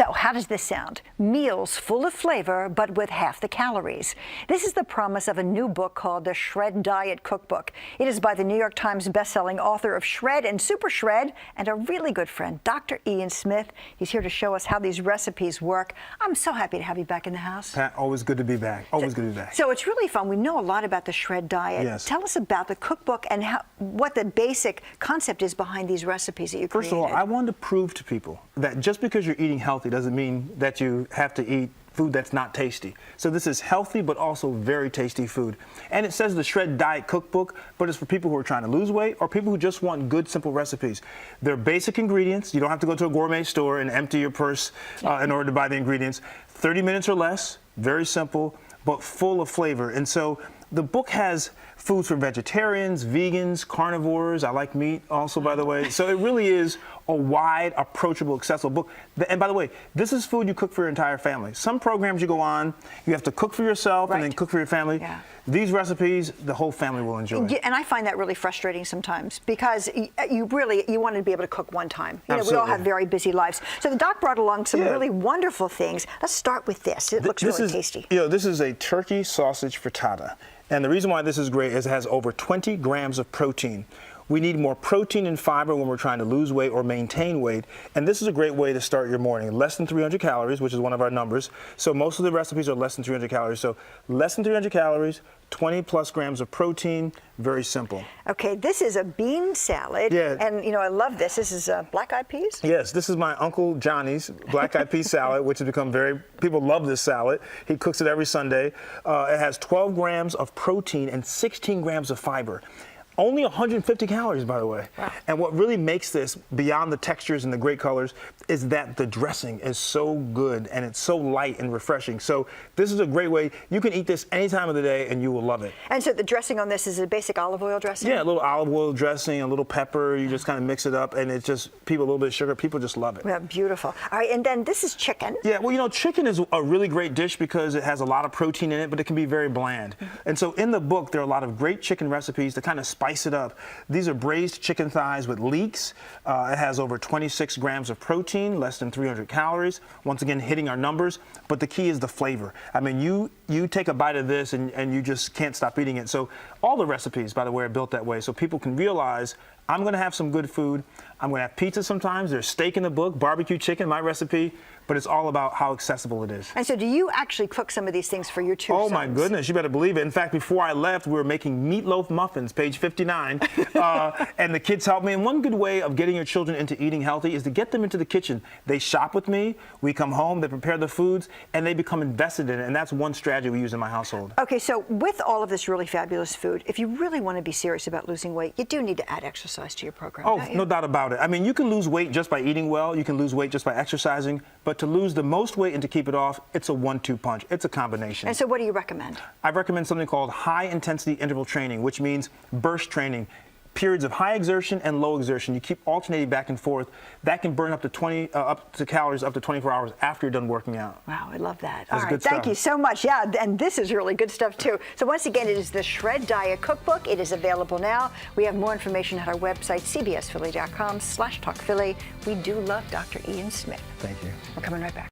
So how does this sound? Meals full of flavor, but with half the calories. This is the promise of a new book called the Shred Diet Cookbook. It is by the New York Times bestselling author of Shred and Super Shred and a really good friend, Dr. Ian Smith. He's here to show us how these recipes work. I'm so happy to have you back in the house. Pat, always good to be back. Always good to be back. So it's really fun. We know a lot about the Shred Diet. Yes. Tell us about the cookbook and what the basic concept is behind these recipes that you created. First of all, I wanted to prove to people that just because you're eating healthy doesn't mean that you have to eat food that's not tasty. So this is healthy but also very tasty food. And it says the Shred Diet Cookbook, but it's for people who are trying to lose weight or people who just want good, simple recipes. They're basic ingredients. You don't have to go to a gourmet store and empty your purse in order to buy the ingredients. 30 minutes or less, very simple, but full of flavor. And so the book has foods for vegetarians, vegans, carnivores. I like meat also, by the way. So it really is a wide, approachable, accessible book. And by the way, this is food you cook for your entire family. Some programs you go on, you have to cook for yourself and then cook for your family. Yeah. These recipes, the whole family will enjoy. And I find that really frustrating sometimes because you want to be able to cook one time. You know, we all have very busy lives. So the doc brought along some really wonderful things. Let's start with this. It looks really tasty. You know, this is a turkey sausage frittata. And the reason why this is great is it has over 20 grams of protein. We need more protein and fiber when we're trying to lose weight or maintain weight. And this is a great way to start your morning. Less than 300 calories, which is one of our numbers. So most of the recipes are less than 300 calories. So less than 300 calories, 20 plus grams of protein, very simple. Okay, this is a bean salad. Yeah. And you know, I love this. This is black-eyed peas? Yes, this is my Uncle Johnny's black-eyed pea salad, which has become people love this salad. He cooks it every Sunday. It has 12 grams of protein and 16 grams of fiber. Only 150 calories, by the way. Wow. And what really makes this, beyond the textures and the great colors, is that the dressing is so good and it's so light and refreshing. So this is a great way. You can eat this any time of the day and you will love it. And so the dressing on this is a basic olive oil dressing? Yeah, a little olive oil dressing, a little pepper. You just kind of mix it up and it's just, a little bit of sugar. People just love it. Yeah, beautiful. All right, and then this is chicken. Yeah, well, you know, chicken is a really great dish because it has a lot of protein in it, but it can be very bland. And so in the book, there are a lot of great chicken recipes to kind of spice it up. These are braised chicken thighs with leeks. It has over 26 grams of protein, less than 300 calories. Once again, hitting our numbers. But the key is the flavor. I mean, you take a bite of this and you just can't stop eating it. So all the recipes, by the way, are built that way so people can realize I'm going to have some good food. I'm going to have pizza sometimes. There's steak in the book, barbecue chicken, my recipe. But it's all about how accessible it is. And so do you actually cook some of these things for your two sons? Oh, my goodness. You better believe it. In fact, before I left, we were making meatloaf muffins, page 59. And the kids helped me. And one good way of getting your children into eating healthy is to get them into the kitchen. They shop with me. We come home. They prepare the foods. And they become invested in it. And that's one strategy we use in my household. Okay, so with all of this really fabulous food, if you really want to be serious about losing weight, you do need to add exercise to your program. Oh, no doubt about it. I mean, you can lose weight just by eating well. You can lose weight just by exercising. But to lose the most weight and to keep it off, it's a 1-2 punch. It's a combination. And so what do you recommend? I recommend something called high-intensity interval training, which means burst training. Periods of high exertion and low exertion. You keep alternating back and forth. That can burn up to calories up to 24 hours after you're done working out. Wow, I love that. That's all right, thank you so much. Yeah, and this is really good stuff too. So once again, it is the Shred Diet Cookbook. It is available now. We have more information at our website, cbsphilly.com/talkphilly. We do love Dr. Ian Smith. Thank you. We're coming right back.